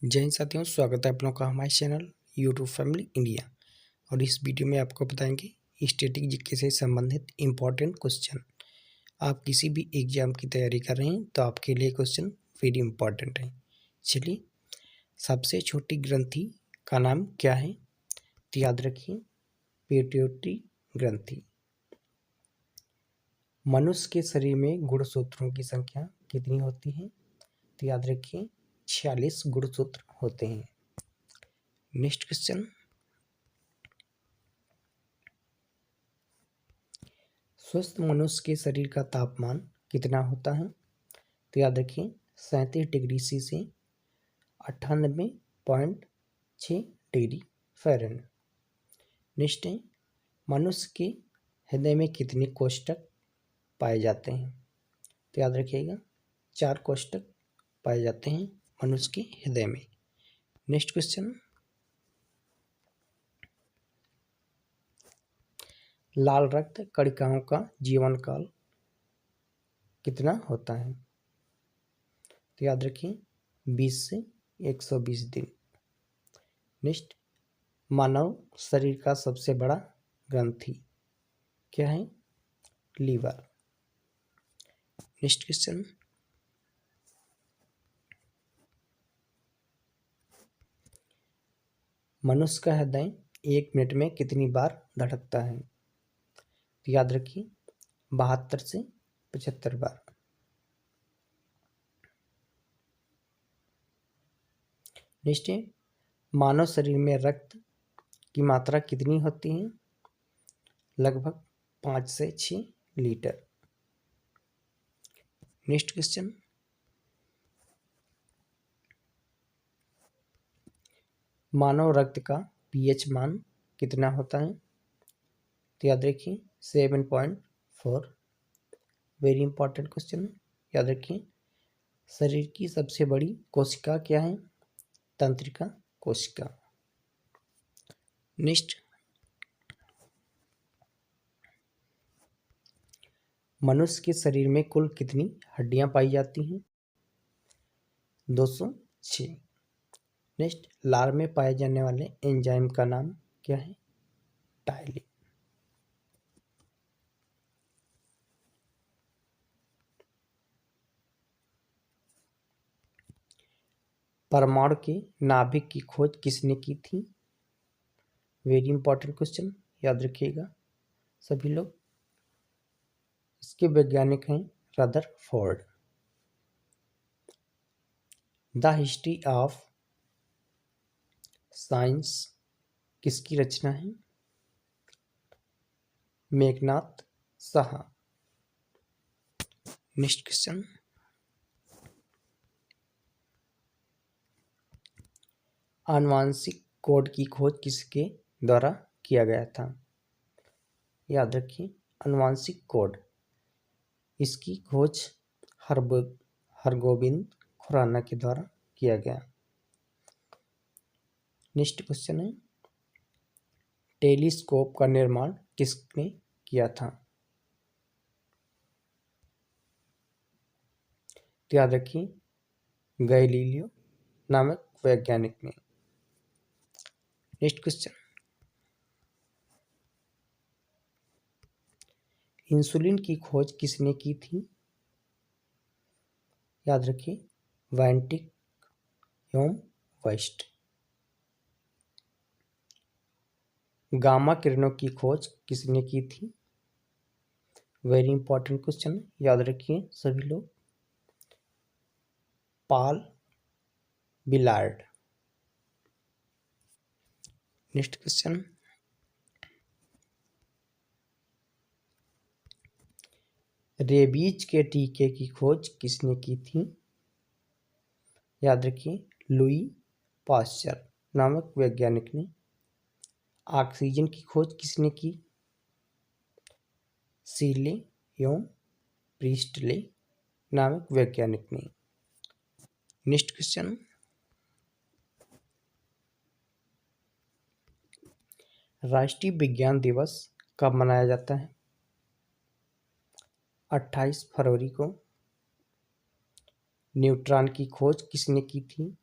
जय हिंद साथियों, स्वागत है आप लोगों का हमारे चैनल यूट्यूब फैमिली इंडिया। और इस वीडियो में आपको बताएंगे स्टैटिक जीके से संबंधित इम्पोर्टेंट क्वेश्चन। आप किसी भी एग्जाम की तैयारी कर रहे हैं तो आपके लिए क्वेश्चन वेरी इंपॉर्टेंट है। चलिए, सबसे छोटी ग्रंथि का नाम क्या है? तो याद रखिए, पिट्यूटरी ग्रंथि। मनुष्य के शरीर में गुणसूत्रों की संख्या कितनी होती है? तो याद रखिए, 46 गुणसूत्र होते हैं। नेक्स्ट क्वेश्चन, स्वस्थ मनुष्य के शरीर का तापमान कितना होता है? तो याद रखिए, 37 डिग्री से 98.6 डिग्री फ़ारेनहाइट। नेक्स्ट है, मनुष्य के हृदय में कितने कोष्ठक पाए जाते हैं? तो याद रखिएगा, 4 कोष्ठक पाए जाते हैं मनुष्य के हृदय में। नेक्स्ट क्वेश्चन, लाल रक्त कणिकाओं का जीवन काल कितना होता है? तो याद रखिए, 20 से 120 दिन। नेक्स्ट, मानव शरीर का सबसे बड़ा ग्रंथि क्या है? लीवर। नेक्स्ट क्वेश्चन, मनुष्य का हृदय 1 मिनट में कितनी बार धड़कता है? तो याद रखिए, 72 से 75 बार। नेक्स्ट है, मानव शरीर में रक्त की मात्रा कितनी होती है? लगभग 5 से 6 लीटर। नेक्स्ट क्वेश्चन, मानव रक्त का पीएच मान कितना होता है? तो याद रखिए, 7.4। वेरी इंपॉर्टेंट क्वेश्चन है, याद रखिए। शरीर की सबसे बड़ी कोशिका क्या है? तंत्रिका कोशिका। नेक्स्ट, मनुष्य के शरीर में कुल कितनी हड्डियां पाई जाती हैं? 206। नेक्स्ट, लार में पाए जाने वाले एंजाइम का नाम क्या है? टाइलिन। परमाणु के नाभिक की खोज किसने की थी? वेरी इंपॉर्टेंट क्वेश्चन, याद रखिएगा सभी लोग। इसके वैज्ञानिक हैं Rutherford. The history of science किसकी रचना है? मेघनाथ साहा। नेक्स्ट क्वेश्चन, आनुवांशिक कोड की खोज किसके द्वारा किया गया था? याद रखिए, आनुवांशिक कोड, इसकी खोज हरगोबिंद खुराना के द्वारा किया गया। नेक्स्ट क्वेश्चन है, टेलीस्कोप का निर्माण किसने किया था? तो याद रखिए, गैलीलियो नामक वैज्ञानिक ने। नेक्स्ट क्वेश्चन, इंसुलिन की खोज किसने की थी? याद रखिए, वैंटिक एवं वेस्ट। गामा किरणों की खोज किसने की थी? वेरी इंपॉर्टेंट क्वेश्चन, याद रखिए सभी लोग, पॉल बिलार्ड। नेक्स्ट क्वेश्चन, रेबीज के टीके की खोज किसने की थी? याद रखिए, लुई पास्चर नामक वैज्ञानिक ने। ऑक्सीजन की खोज किसने की? सीले एवं प्रीस्टले नामक वैज्ञानिक ने। नेक्स्ट क्वेश्चन, राष्ट्रीय विज्ञान दिवस कब मनाया जाता है? 28 फरवरी को। न्यूट्रॉन की खोज किसने की थी?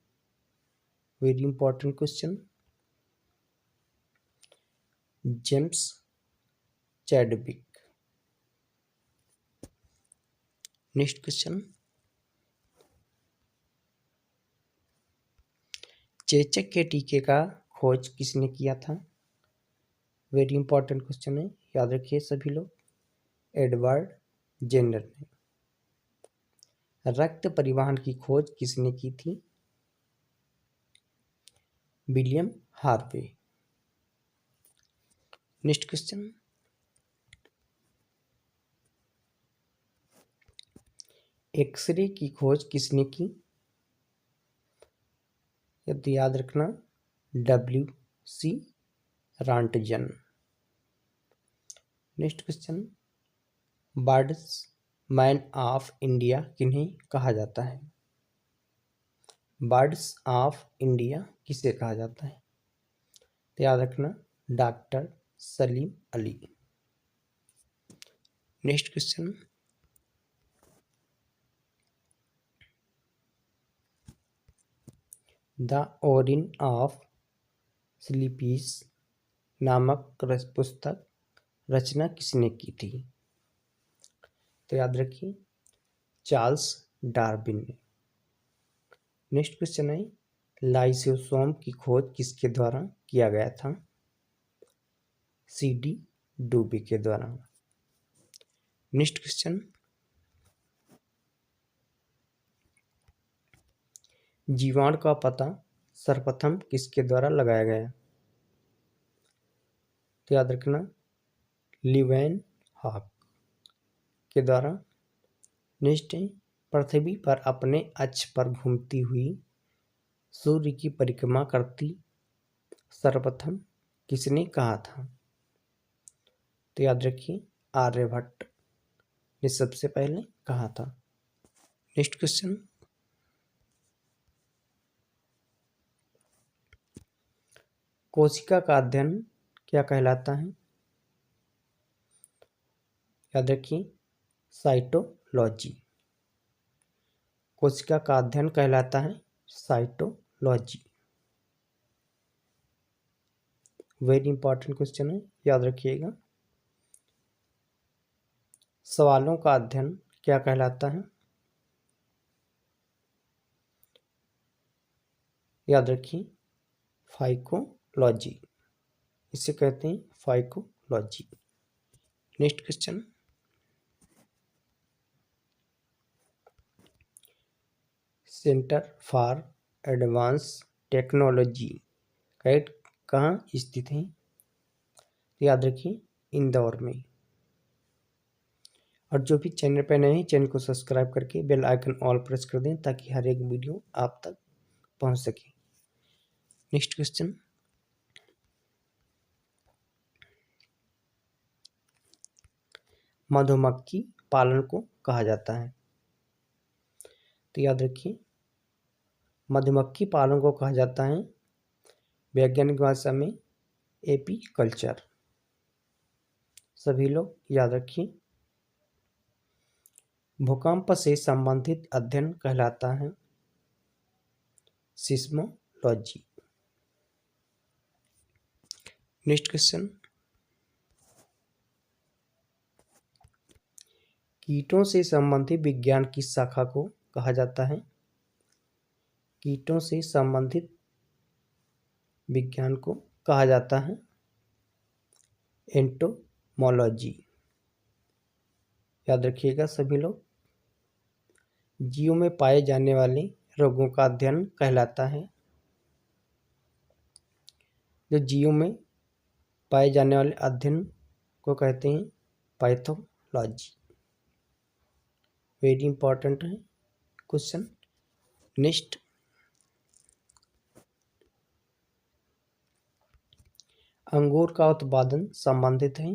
Very important question. James Chadwick. Next question, चेचक के टीके का खोज किसने किया था? वेरी इंपॉर्टेंट क्वेश्चन है, याद रखिए सभी लोग। एडवर्ड जेनर ने। रक्त परिवहन की खोज किसने की थी? William Harvey. Next question, X-ray की खोज किसने की? तो याद रखना W.C. Roentgen. Next question, birds man of India किन्हें कहा जाता है? बर्ड्स ऑफ इंडिया किसे कहा जाता है? तो याद रखना doctor Salim Ali. Next question, the origin of species नामक पुस्तक रचना किसने की थी? तो याद रखिए चार्ल्स डार्विन ने। नेक्स्ट क्वेश्चन है, लाइसोसोम की खोज किसके द्वारा किया गया था? CD डूबी के द्वारा। नेक्स्ट क्वेश्चन, जीवाणु का पता सर्वप्रथम किसके द्वारा लगाया गया? तो याद रखना लिवेन हॉक के द्वारा। नेक्स्ट है, पृथ्वी पर अपने अक्ष पर घूमती हुई सूर्य की परिक्रमा करती सर्वप्रथम किसने कहा था? तो याद रखिए आर्यभट्ट ने सबसे पहले कहा था। नेक्स्ट क्वेश्चन, कोशिका का अध्ययन क्या कहलाता है? याद रखिए साइटोलॉजी। कोशिका का अध्ययन कहलाता है साइटोलॉजी। वेरी इंपॉर्टेंट क्वेश्चन है, याद रखिएगा। सवालों का अध्ययन क्या कहलाता है? याद रखिए फाइकोलॉजी, इसे कहते हैं phycology. Next question, centre for advance technology CAT कहाँ स्थित है? याद रखिए इंदौर में। और जो भी चैनल पर नए हैं चैनल को सब्सक्राइब करके बेल आइकन ऑल प्रेस कर दें ताकि हर एक वीडियो आप तक पहुंच सके। नेक्स्ट क्वेश्चन, मधुमक्खी पालन को कहा जाता है? तो याद रखिए मधुमक्खी पालन को कहा जाता है वैज्ञानिक भाषा में एपीकल्चर। सभी लोग याद रखिए। भूकंप से संबंधित अध्ययन कहलाता है सिस्मोलॉजी। नेक्स्ट क्वेश्चन, कीटों से संबंधित विज्ञान की शाखा को कहा जाता है? कीटों से संबंधित विज्ञान को कहा जाता है एंटोमोलॉजी। याद रखिएगा सभी लोग। जीवों में पाए जाने वाले रोगों का अध्ययन कहलाता है, जो जीवों में पाए जाने वाले अध्ययन को कहते हैं पैथोलॉजी। वेरी इंपॉर्टेंट है क्वेश्चन। नेक्स्ट, अंगूर का उत्पादन संबंधित है?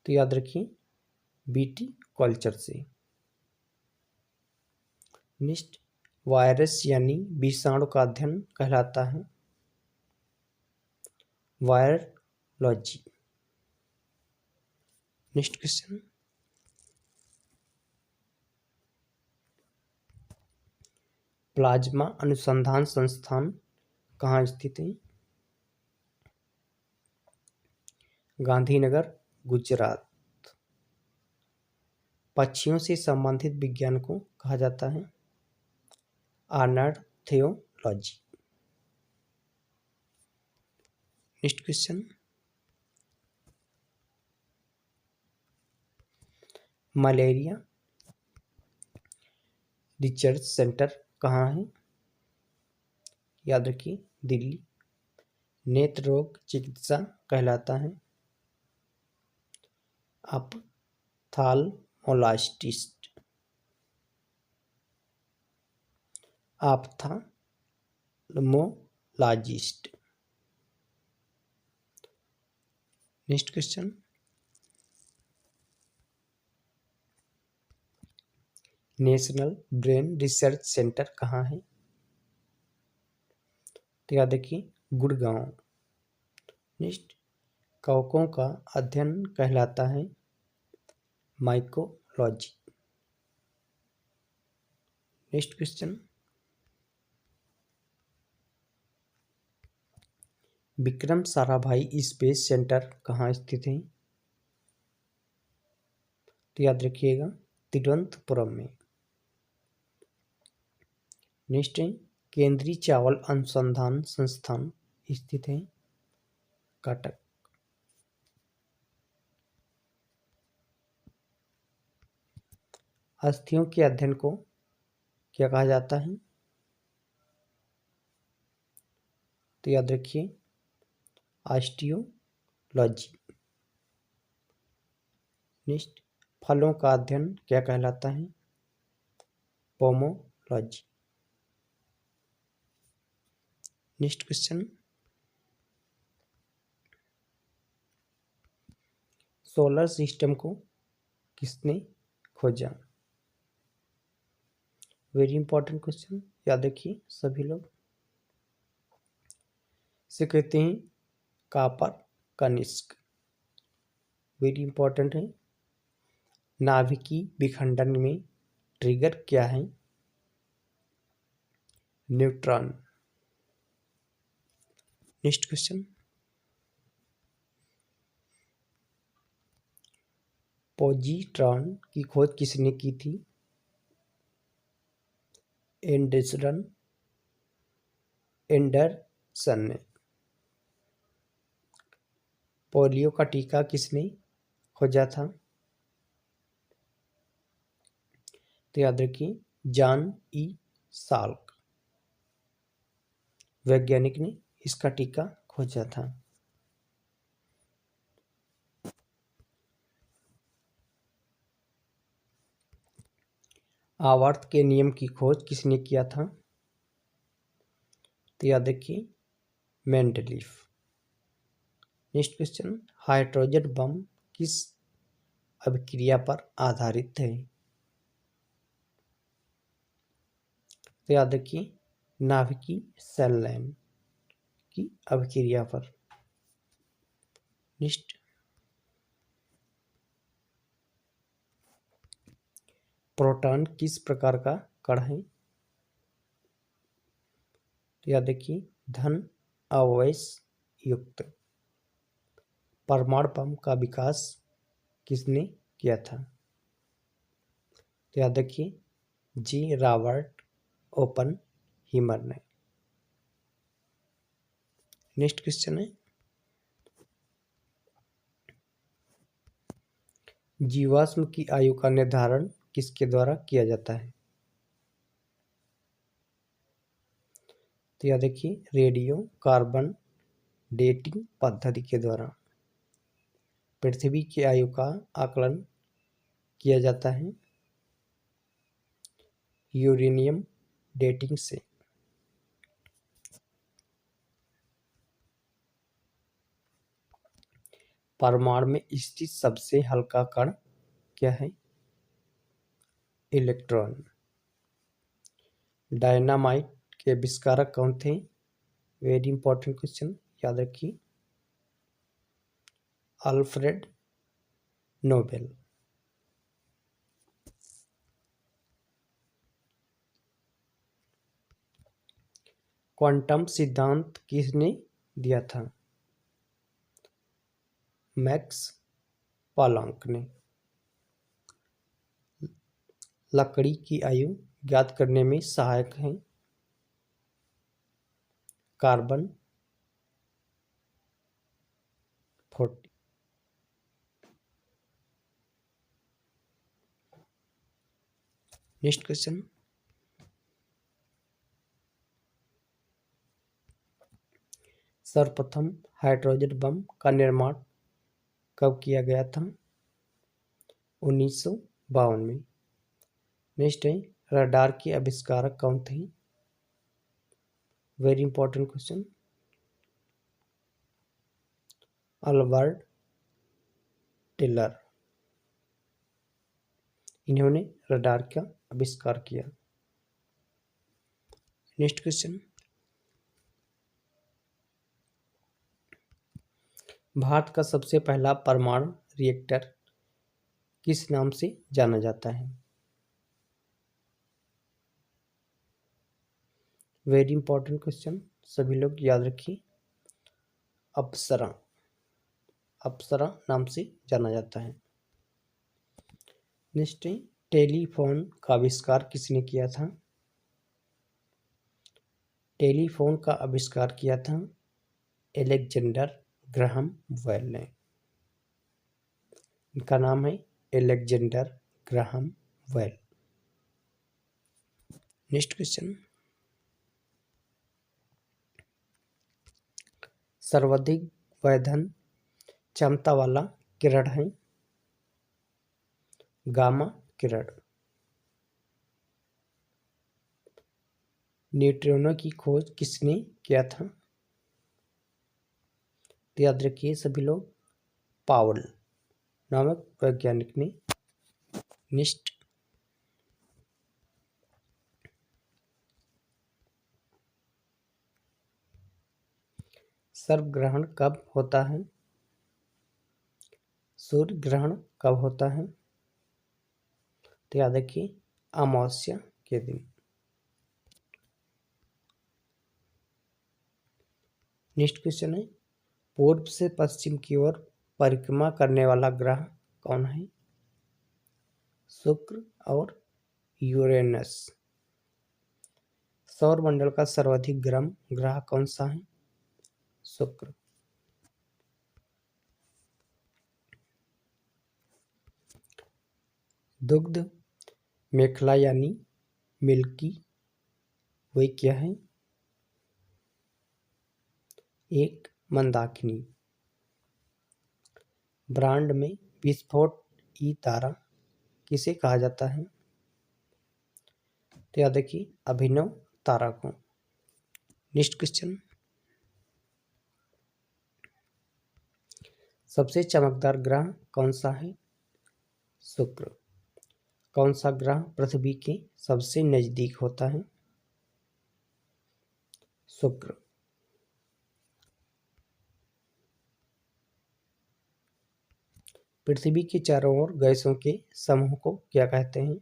तो याद रखिए बीटी कल्चर से। नेक्स्ट, वायरस यानी विषाणु का अध्ययन कहलाता है वायरोलॉजी। नेक्स्ट क्वेश्चन, प्लाज्मा अनुसंधान संस्थान कहाँ स्थित है? गांधीनगर, गुजरात। पक्षियों से संबंधित विज्ञान को कहा जाता है ornithology. Next question, malaria research centre कहाँ है? याद रखिए, दिल्ली। नेत्र रोग चिकित्सा कहलाता है ophthalmologist. Ophthalmologist. Next question, national brain research centre कहाँ है? तो याद रखिए, गुड़गांव। नेक्स्ट, कवकों का अध्ययन कहलाता है mycology. Next question, Vikram Sarabhai space centre कहाँ स्थित है? तो याद रखिएगा, तिरुवनंतपुरम में। नेक्स्ट है, केंद्रीय चावल अनुसंधान संस्थान स्थित है कटक। अस्थियों के अध्ययन को क्या कहा जाता है? तो याद रखिए, ऑस्टियोलॉजी। नेक्स्ट, फलों का अध्ययन क्या कहलाता है? Pomology. Next question, solar system को किसने खोजा? वेरी इंपॉर्टेंट क्वेश्चन, याद रखिए सभी लोग। से कहते हैं कापरकनिस्क। वेरी इंपॉर्टेंट है। नाभिकीय विखंडन में ट्रिगर क्या है? न्यूट्रॉन। नेक्स्ट क्वेश्चन, पॉजिट्रॉन की खोज किसने की थी? एंडरसन ने। पोलियो का टीका किसने खोजा था? तो याद रखिए, जॉन ई साल्क वैज्ञानिक ने इसका टीका खोजा था। आवर्त के नियम की खोज किसने किया था? तो याद रखिए, Mendeleev. Next question, hydrogen bomb किस अभिक्रिया पर आधारित है? तो याद रखिए, नाभिकीय संलयन की अभिक्रिया पर। नेक्स्ट, प्रोटॉन किस प्रकार का कण है? तो याद रखिए, धन आवेश युक्त। परमाणु बम का विकास किसने किया था? तो याद रखिए, जी रॉबर्ट ओपनहीमर ने। नेक्स्ट क्वेश्चन है, जीवाश्म की आयु का निर्धारण किसके द्वारा किया जाता है? तो याद रखिए, रेडियो कार्बन डेटिंग पद्धति के द्वारा। पृथ्वी की आयु का आकलन किया जाता है यूरेनियम डेटिंग से। परमाणु में स्थित सबसे हल्का कण क्या है? इलेक्ट्रॉन। डायनामाइट के आविष्कारक कौन थे? वेरी इंपॉर्टेंट क्वेश्चन, याद रखिए, अल्फ्रेड नोबेल। क्वांटम सिद्धांत किसने दिया था? मैक्स प्लैंक ने। लकड़ी की आयु ज्ञात करने में सहायक है कार्बन 40। नेक्स्ट क्वेश्चन, सर्वप्रथम हाइड्रोजन बम का निर्माण कब किया गया था? 1952 में। नेक्स्ट है, रडार के आविष्कारक कौन थे? Very important question, Albert Taylor. इन्होंने रडार का आविष्कार किया। नेक्स्ट क्वेश्चन, भारत का सबसे पहला परमाणु रिएक्टर किस नाम से जाना जाता है? वेरी इंपॉर्टेंट क्वेश्चन, सभी लोग याद रखिए। अप्सरा, अप्सरा नाम से जाना जाता है। नेक्स्ट, टेलीफोन का आविष्कार किसने किया था? टेलीफोन का आविष्कार किया था एलेक्जेंडर ग्राहम बेल ने। इनका नाम है Alexander Graham Bell. Next question, सर्वाधिक वैधन क्षमता वाला किरण है गामा किरण। न्यूट्रिनो की खोज किसने किया था? तो याद रखिए सभी लोग, पावल नामक वैज्ञानिक ने। नेक्स्ट, सर्प ग्रहण कब होता है? सूर्य ग्रहण कब होता है? तो याद रखिए अमावस्या के दिन। नेक्स्ट क्वेश्चन है, पूर्व से पश्चिम की ओर परिक्रमा करने वाला ग्रह कौन है? शुक्र और यूरेनस। सौर मंडल का सर्वाधिक गर्म ग्रह कौन सा है? शुक्र। दुग्ध मेखला यानी मिल्की वे क्या है? एक मंदाकिनी। ब्रह्मांड में विस्फोट ई तारा किसे कहा जाता है? तो याद रखिए अभिनव तारा को। नेक्स्ट क्वेश्चन, सबसे चमकदार ग्रह कौन सा है? शुक्र। कौन सा ग्रह पृथ्वी के सबसे नजदीक होता है? शुक्र। पृथ्वी के चारों ओर गैसों के समूह को क्या कहते हैं?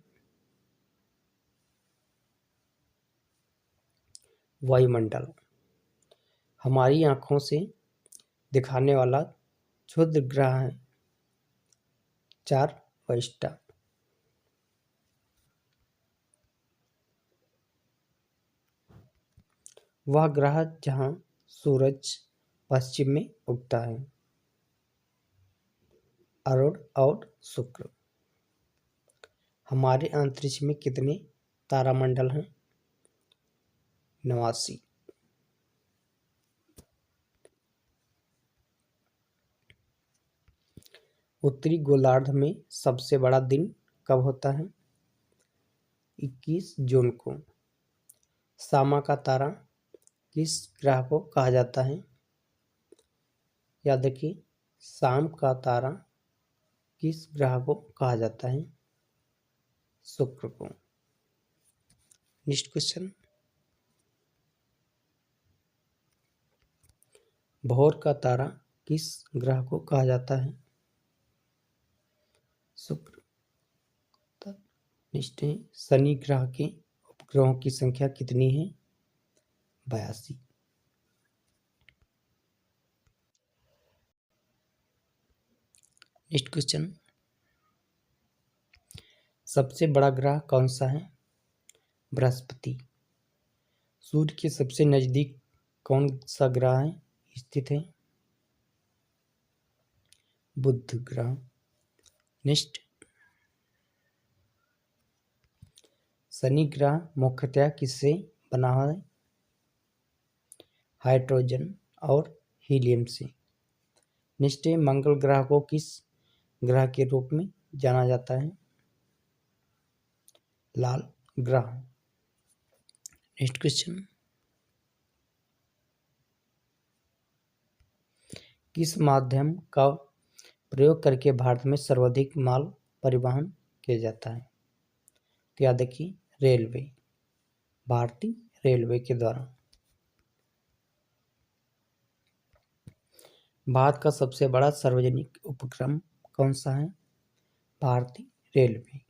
वायुमंडल। हमारी आंखों से दिखाने वाला क्षुद्र ग्रह है चारवाइस्टा। वह ग्रह जहां सूरज पश्चिम में उगता है। अरुण और शुक्र। हमारे अंतरिक्ष में कितने तारामंडल हैं? 89। उत्तरी गोलार्ध में सबसे बड़ा दिन कब होता है? 21 जून को। सामा का तारा किस ग्रह को कहा जाता है? याद रखिए शाम का तारा किस ग्रह को कहा जाता है? शुक्र को। नेक्स्ट क्वेश्चन, भोर का तारा किस ग्रह को कहा जाता है? शुक्र। नेक्स्ट है, शनि ग्रह के उपग्रहों की संख्या कितनी है? 82। नेक्स्ट क्वेश्चन, सबसे बड़ा ग्रह कौन सा है? बृहस्पति। सूर्य के सबसे नजदीक कौन सा ग्रह है स्थित है? बुध ग्रह। नेक्स्ट, शनि ग्रह मुख्यतः किससे बना है? हाइड्रोजन और हीलियम से। नेक्स्ट, मंगल ग्रह को किस ग्रह के रूप में जाना जाता है? लाल ग्रह। नेक्स्ट क्वेश्चन, किस माध्यम का प्रयोग करके भारत में सर्वाधिक माल परिवहन किया जाता है? तो याद रखिए, रेलवे, भारतीय रेलवे के द्वारा। भारत का सबसे बड़ा सार्वजनिक उपक्रम कौन सा है? भारतीय रेलवे।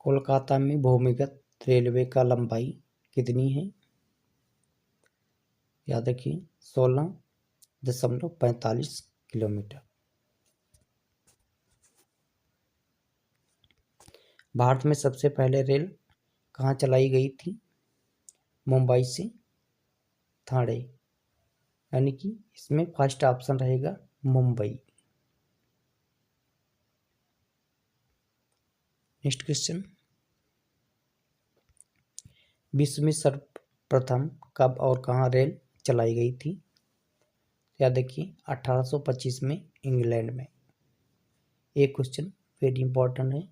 कोलकाता में भूमिगत रेलवे का लंबाई कितनी है? याद रखिए, 16.45 किलोमीटर। भारत में सबसे पहले रेल कहाँ चलाई गई थी? मुंबई से ठाणे, यानी कि इसमें फर्स्ट ऑप्शन रहेगा मुंबई। नेक्स्ट क्वेश्चन, विश्व में सर्वप्रथम कब और कहाँ रेल चलाई गई थी? याद रखिए, 1825 में इंग्लैंड में। एक क्वेश्चन वेरी इंपॉर्टेंट है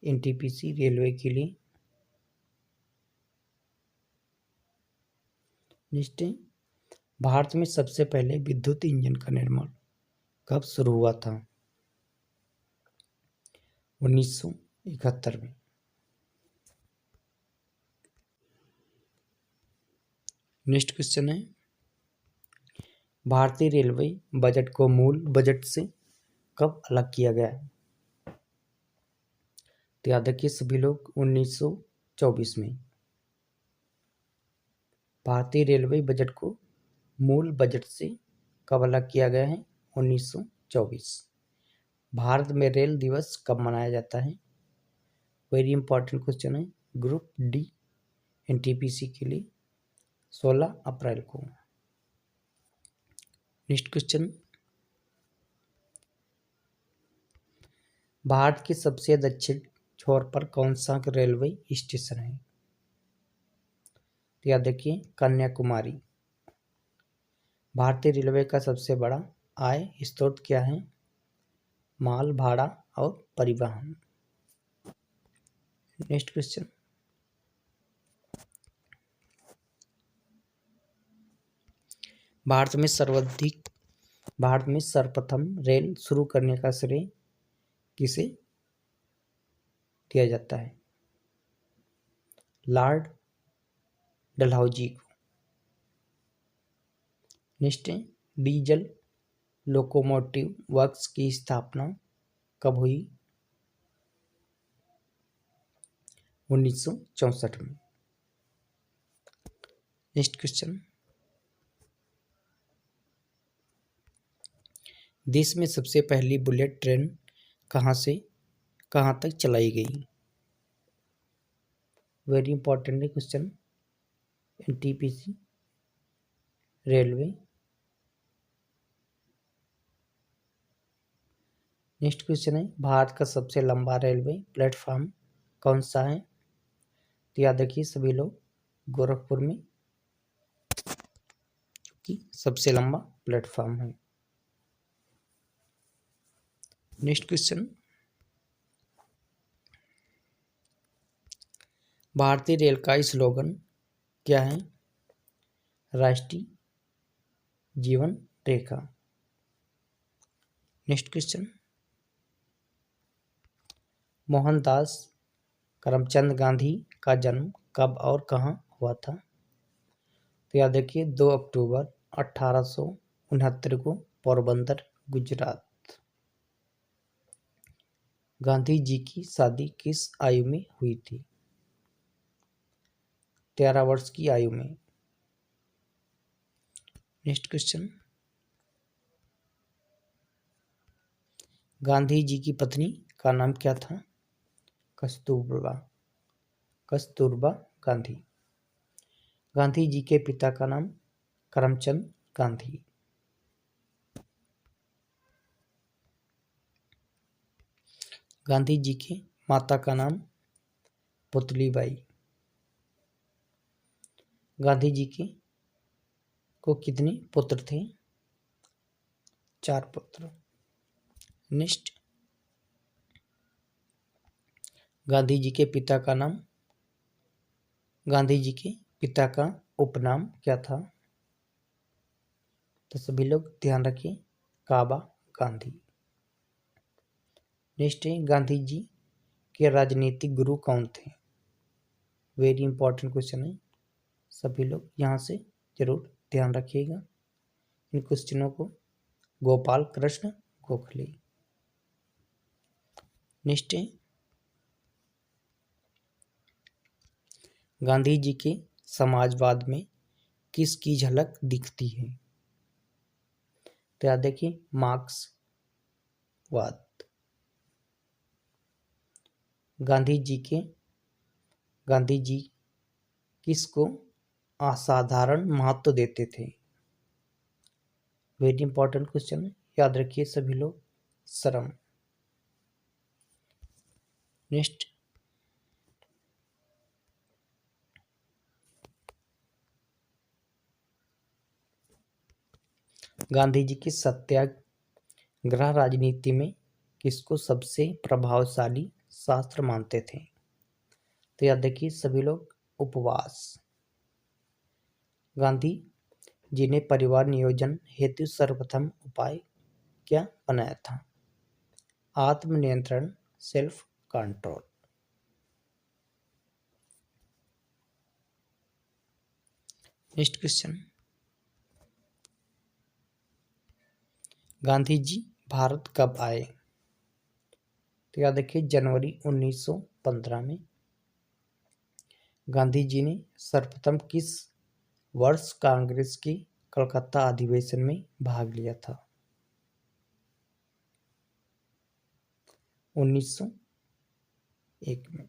एनटीपीसी रेलवे के लिए। नेक्स्ट, भारत में सबसे पहले विद्युत इंजन का निर्माण कब शुरू हुआ था? 1971 में। नेक्स्ट क्वेश्चन है, भारतीय रेलवे बजट को मूल बजट से कब अलग किया गया? तो याद रखिए सभी लोग, 1924 में। भारतीय रेलवे बजट को मूल बजट से कब अलग किया गया है? 1924। भारत में रेल दिवस कब मनाया जाता है? वेरी इंपॉर्टेंट क्वेश्चन है ग्रुप डी एनटीपीसी के लिए, 16 अप्रैल को। नेक्स्ट क्वेश्चन, भारत के सबसे दक्षिण छोर पर कौन सा रेलवे स्टेशन है? याद रखिए, कन्याकुमारी। भारतीय रेलवे का सबसे बड़ा आय स्रोत क्या है? माल भाड़ा और परिवहन। नेक्स्ट क्वेश्चन, भारत में सर्वप्रथम रेल शुरू करने का श्रेय किसे दिया जाता है? लॉर्ड डलहौजी को। नेक्स्ट, डीजल लोकोमोटिव वर्क्स की स्थापना कब हुई? 1964 में। नेक्स्ट क्वेश्चन, देश में सबसे पहली बुलेट ट्रेन कहाँ से कहाँ तक चलाई गई? वेरी इंपॉर्टेंट है question NTPC railway. Next question है, भारत का सबसे लंबा रेलवे प्लेटफॉर्म कौन सा है? तो याद रखिए सभी लोग, गोरखपुर में, कि सबसे लंबा प्लेटफॉर्म है। नेक्स्ट क्वेश्चन, भारतीय रेल का स्लोगन क्या है? राष्ट्रीय जीवन रेखा। नेक्स्ट क्वेश्चन, मोहनदास करमचंद गांधी का जन्म कब और कहाँ हुआ था? तो याद रखिए, 2 अक्टूबर 1869 को पोरबंदर, गुजरात। गांधी जी की शादी किस आयु में हुई थी? 13 वर्ष की आयु में। नेक्स्ट क्वेश्चन, गांधी जी की पत्नी का नाम क्या था? कस्तूरबा, कस्तूरबा गांधी। गांधी जी के पिता का नाम करमचंद गांधी। गांधी जी की माता का नाम पुतलीबाई। गांधी जी की को कितने पुत्र थे? 4 पुत्र। नेक्स्ट, गांधी जी के पिता का नाम, गांधी जी के पिता का उपनाम क्या था? तो सभी लोग ध्यान रखिए, काबा गांधी। नेक्स्ट है, गांधी जी के राजनीतिक गुरु कौन थे? वेरी इंपॉर्टेंट क्वेश्चन है, सभी लोग यहाँ से जरूर ध्यान रखिएगा इन क्वेश्चनों को। गोपाल कृष्ण गोखले। नेक्स्ट है, गांधी जी के समाजवाद में किसकी झलक दिखती है? तो याद देखिए, मार्क्सवाद। गांधी जी किसको असाधारण महत्व देते थे? वेरी इंपॉर्टेंट क्वेश्चन है, याद रखिए सभी लोग, श्रम। नेक्स्ट, गांधी जी की सत्याग्रह राजनीति में किसको सबसे प्रभावशाली शास्त्र मानते थे? तो याद देखिए सभी लोग, उपवास। गांधी जी ने परिवार नियोजन हेतु सर्वप्रथम उपाय क्या बनाया था? आत्मनियंत्रण, self control. Next question, Gandhi ji Bharat कब आए? तो याद रखिए जनवरी 1915 में। गांधी जी ने सर्वप्रथम किस वर्ष कांग्रेस के कलकत्ता अधिवेशन में भाग लिया था? 1901 में।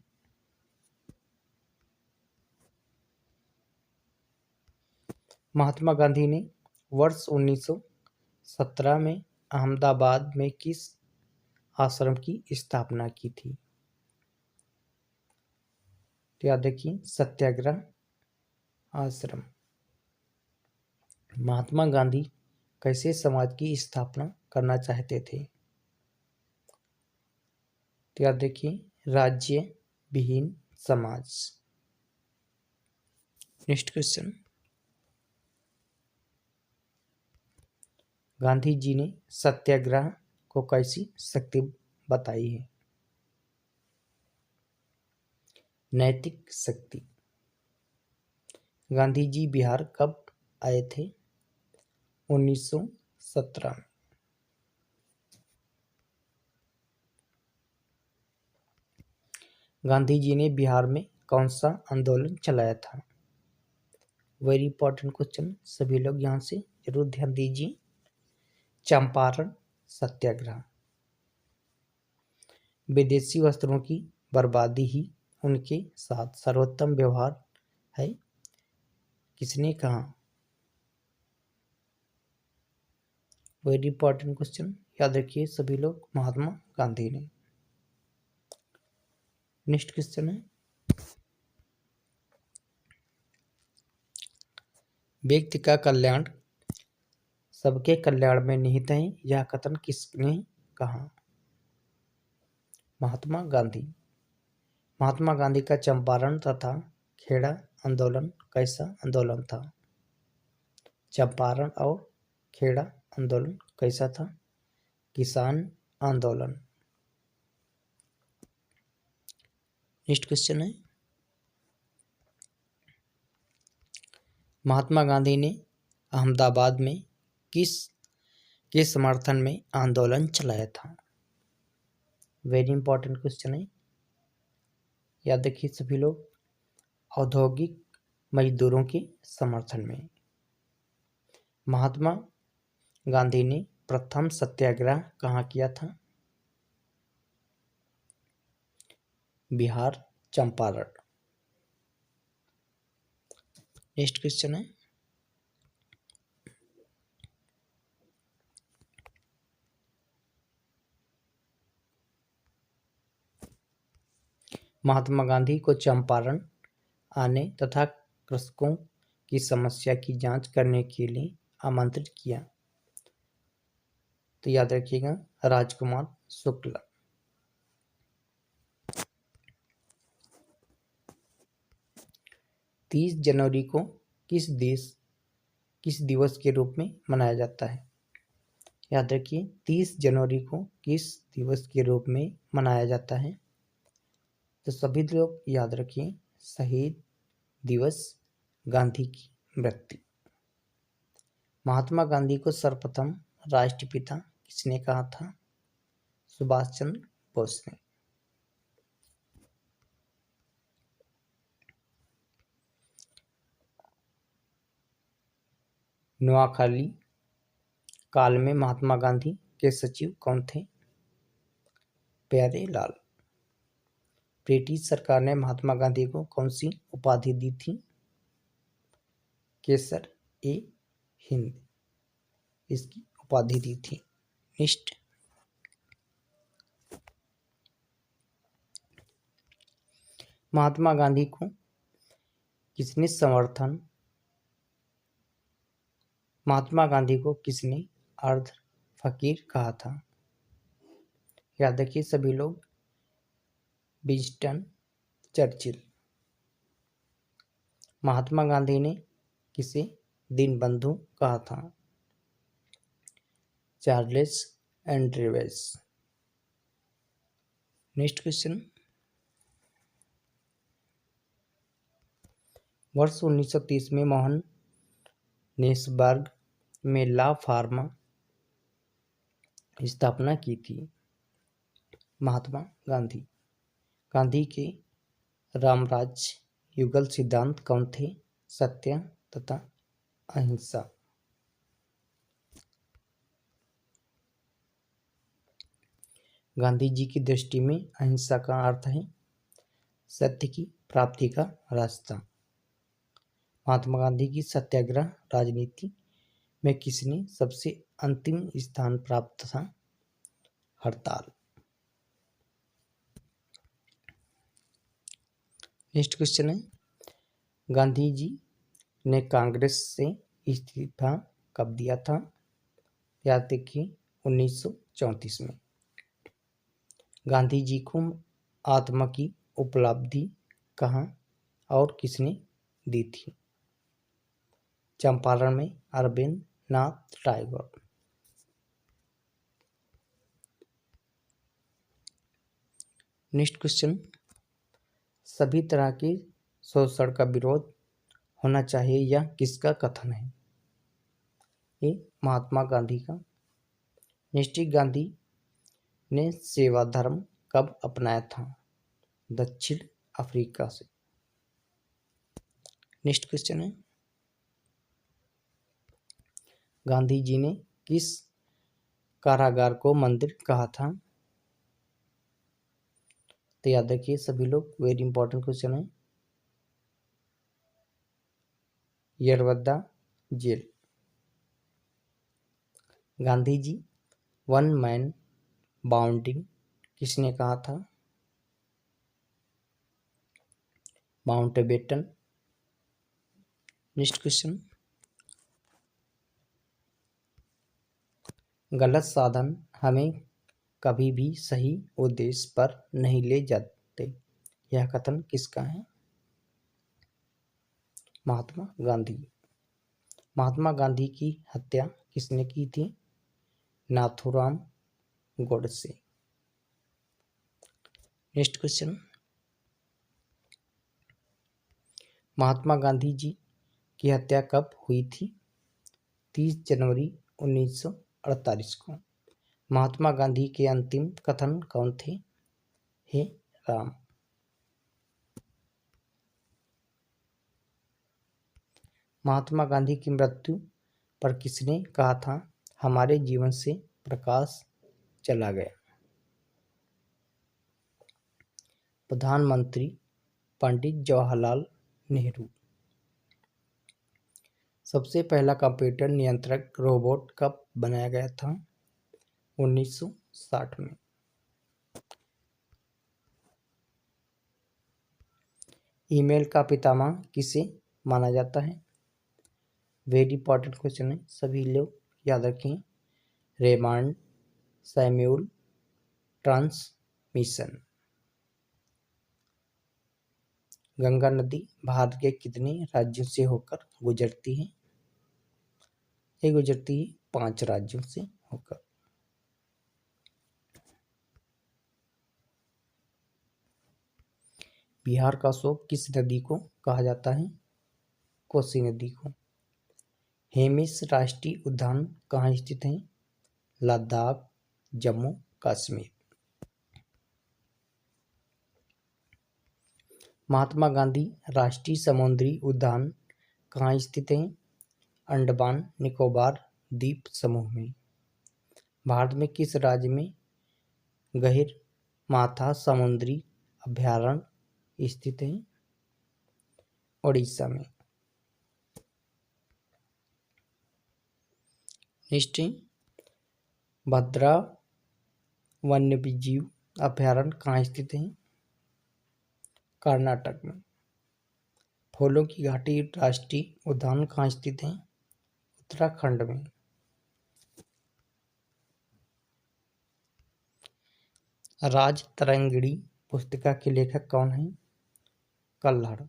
महात्मा गांधी ने वर्ष 1917 में अहमदाबाद में किस आश्रम की स्थापना की थी? तो याद रखिए, सत्याग्रह आश्रम। महात्मा गांधी कैसे समाज की स्थापना करना चाहते थे? तो याद रखिए, राज्य विहीन समाज। नेक्स्ट क्वेश्चन, गांधी जी ने सत्याग्रह को कैसी शक्ति बताई है? नैतिक शक्ति। गांधी जी बिहार कब आए थे? 1917 में। गांधी जी ने बिहार में कौन सा आंदोलन चलाया था? वेरी इंपॉर्टेंट क्वेश्चन, सभी लोग यहाँ से जरूर ध्यान दीजिए, चंपारण सत्याग्रह। विदेशी वस्त्रों की बर्बादी ही उनके साथ सर्वोत्तम व्यवहार है, किसने कहा? वेरी इंपॉर्टेंट क्वेश्चन, याद रखिए सभी लोग, महात्मा गांधी ने। नेक्स्ट क्वेश्चन है, व्यक्ति का कल्याण सबके कल्याण में निहित है, यह कथन किसने कहा? महात्मा गांधी। महात्मा गांधी का चंपारण तथा खेड़ा आंदोलन कैसा आंदोलन था? चंपारण और खेड़ा आंदोलन कैसा था? किसान आंदोलन। नेक्स्ट क्वेश्चन है, महात्मा गांधी ने अहमदाबाद में किस के समर्थन में आंदोलन चलाया था? वेरी इंपॉर्टेंट क्वेश्चन है, याद रखिए सभी लोग, औद्योगिक मजदूरों के समर्थन में। महात्मा गांधी ने प्रथम सत्याग्रह कहाँ किया था? बिहार, चंपारण। नेक्स्ट क्वेश्चन है, महात्मा गांधी को चंपारण आने तथा कृषकों की समस्या की जांच करने के लिए आमंत्रित किया? तो याद रखिएगा, राजकुमार शुक्ला। 30 जनवरी को किस दिवस के रूप में मनाया जाता है? याद रखिए, 30 जनवरी को किस दिवस के रूप में मनाया जाता है? तो सभी लोग याद रखिए, शहीद दिवस, गांधी की मृत्यु। महात्मा गांधी को सर्वप्रथम राष्ट्रपिता किसने कहा था? सुभाष चंद्र बोस ने। नोआखाली काल में महात्मा गांधी के सचिव कौन थे? प्यारे लाल। ब्रिटिश सरकार ने महात्मा गांधी को कौन सी उपाधि दी थी? केसर ए हिंद इसकी उपाधि दी थी। नेक्स्ट, महात्मा गांधी को किसने अर्ध फकीर कहा था? याद रखिए सभी लोग, विंस्टन चर्चिल। महात्मा गांधी ने किसे दीनबंधु कहा था? चार्ल्स एंड्रवेस। नेक्स्ट क्वेश्चन, वर्ष 1930 में मोहन नेसबर्ग में ला फार्मा स्थापना की थी। महात्मा गांधी। गांधी के रामराज युगल सिद्धांत कौन थे? सत्य तथा अहिंसा। गांधी जी की दृष्टि में अहिंसा का अर्थ है सत्य की प्राप्ति का रास्ता। महात्मा गांधी की सत्याग्रह राजनीति में किसने सबसे अंतिम स्थान प्राप्त था? हड़ताल। नेक्स्ट क्वेश्चन है, गांधी जी ने कांग्रेस से इस्तीफा कब दिया था? याद रखिए 1934 में। गांधी जी को आत्मा की उपलब्धि कहाँ और किसने दी थी? चंपारण में अरविंद नाथ टैगोर। नेक्स्ट क्वेश्चन, सभी तरह के शोषण का विरोध होना चाहिए, यह किसका कथन है? ये महात्मा गांधी का। नेक्स्ट, गांधी ने सेवा धर्म कब अपनाया था? दक्षिण अफ्रीका से। नेक्स्ट क्वेश्चन है, गांधी जी ने किस कारागार को मंदिर कहा था? तो याद रखिए सभी लोग, वेरी इंपॉर्टेंट क्वेश्चन है, यरवद्दा jail. Gandhi ji one man bounding किसने कहा था? माउंटबेटन। नेक्स्ट क्वेश्चन, गलत साधन हमें कभी भी सही उद्देश्य पर नहीं ले जाते, यह कथन किसका है? महात्मा गांधी। महात्मा गांधी की हत्या किसने की थी? नाथूराम गोडसे। नेक्स्ट क्वेश्चन, महात्मा गांधी जी की हत्या कब हुई थी? 30 जनवरी 1948 को। महात्मा गांधी के अंतिम कथन कौन थे? हे राम। महात्मा गांधी की मृत्यु पर किसने कहा था, हमारे जीवन से प्रकाश चला गया? प्रधानमंत्री पंडित जवाहरलाल नेहरू। सबसे पहला कंप्यूटर नियंत्रक रोबोट कब बनाया गया था? 1960 में। ईमेल का पितामह किसे माना जाता है? वेरी इंपॉर्टेंट क्वेश्चन है, सभी लोग याद रखें। Raymond Samuel transmission. गंगा नदी भारत के कितने राज्यों से होकर गुजरती है? ये गुजरती है 5 राज्यों से होकर। बिहार का शोक किस नदी को कहा जाता है? कोसी नदी को। हेमिस राष्ट्रीय उद्यान कहाँ स्थित है? लद्दाख, जम्मू कश्मीर। महात्मा गांधी राष्ट्रीय समुद्री उद्यान कहाँ स्थित है? अंडमान निकोबार द्वीप समूह में। भारत में किस राज्य में गहिर माथा समुद्री अभयारण्य स्थित है? उड़ीसा में। नेक्स्ट भद्रा वन्यजीव अभयारण्य कहाँ स्थित है? कर्नाटक में। फूलों की घाटी राष्ट्रीय उद्यान कहाँ स्थित है? उत्तराखंड में। राज तरंगिणी पुस्तिका के लेखक कौन है? कल्हड़।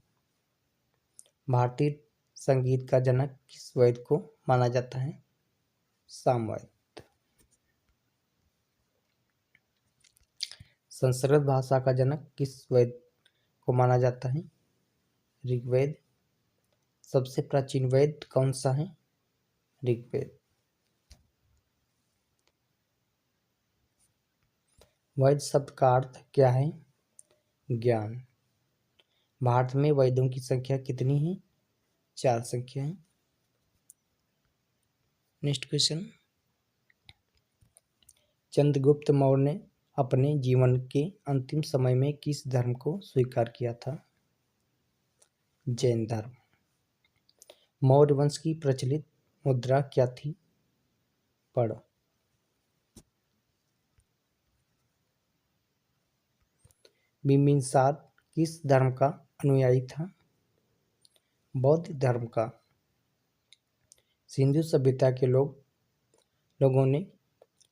भारतीय संगीत का जनक किस वैद्य को माना जाता है? सामवेद। संस्कृत भाषा का जनक किस वेद को माना जाता है? ऋग्वेद। सबसे प्राचीन वेद कौन सा है? ऋग्वेद। वैद शब्द का अर्थ क्या है? ज्ञान। भारत में वैद्यों की संख्या कितनी है? 4 संख्या है। Next question. चंद्रगुप्त मौर्य ने अपने जीवन के अंतिम समय में किस धर्म को स्वीकार किया था? जैन धर्म। मौर्य वंश की प्रचलित मुद्रा क्या थी? पढ़ो। बिंबिसार किस धर्म का अनुयायी था? बौद्ध धर्म का। सिंधु सभ्यता के लोगों ने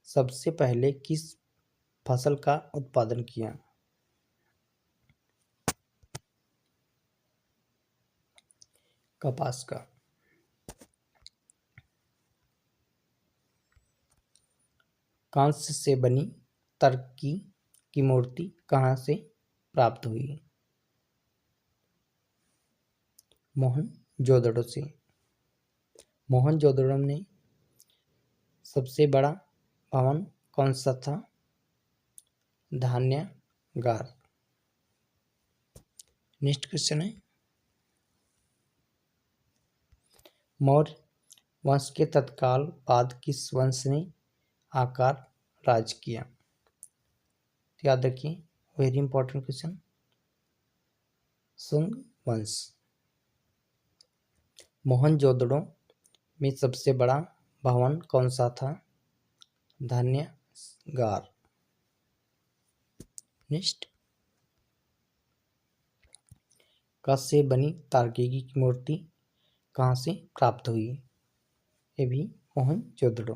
सबसे पहले किस फसल का उत्पादन किया? कपास का। कांस्य से बनी तर्की की मूर्ति कहाँ से प्राप्त हुई? मोहनजोदड़ो से। मोहनजोदड़ो में सबसे बड़ा भवन कौन सा था? धान्यागार। नेक्स्ट क्वेश्चन है, मौर्य वंश के तत्काल बाद किस वंश ने आकार राज किया? याद रखिए, वेरी इंपॉर्टेंट क्वेश्चन। सुंग वंश। मोहनजोदड़ो में सबसे बड़ा भवन कौन सा था? धान्यागार। नेक्स्ट, कांस्य से बनी तार्किक की मूर्ति कहाँ से प्राप्त हुई? ये भी मोहनजोदड़ो।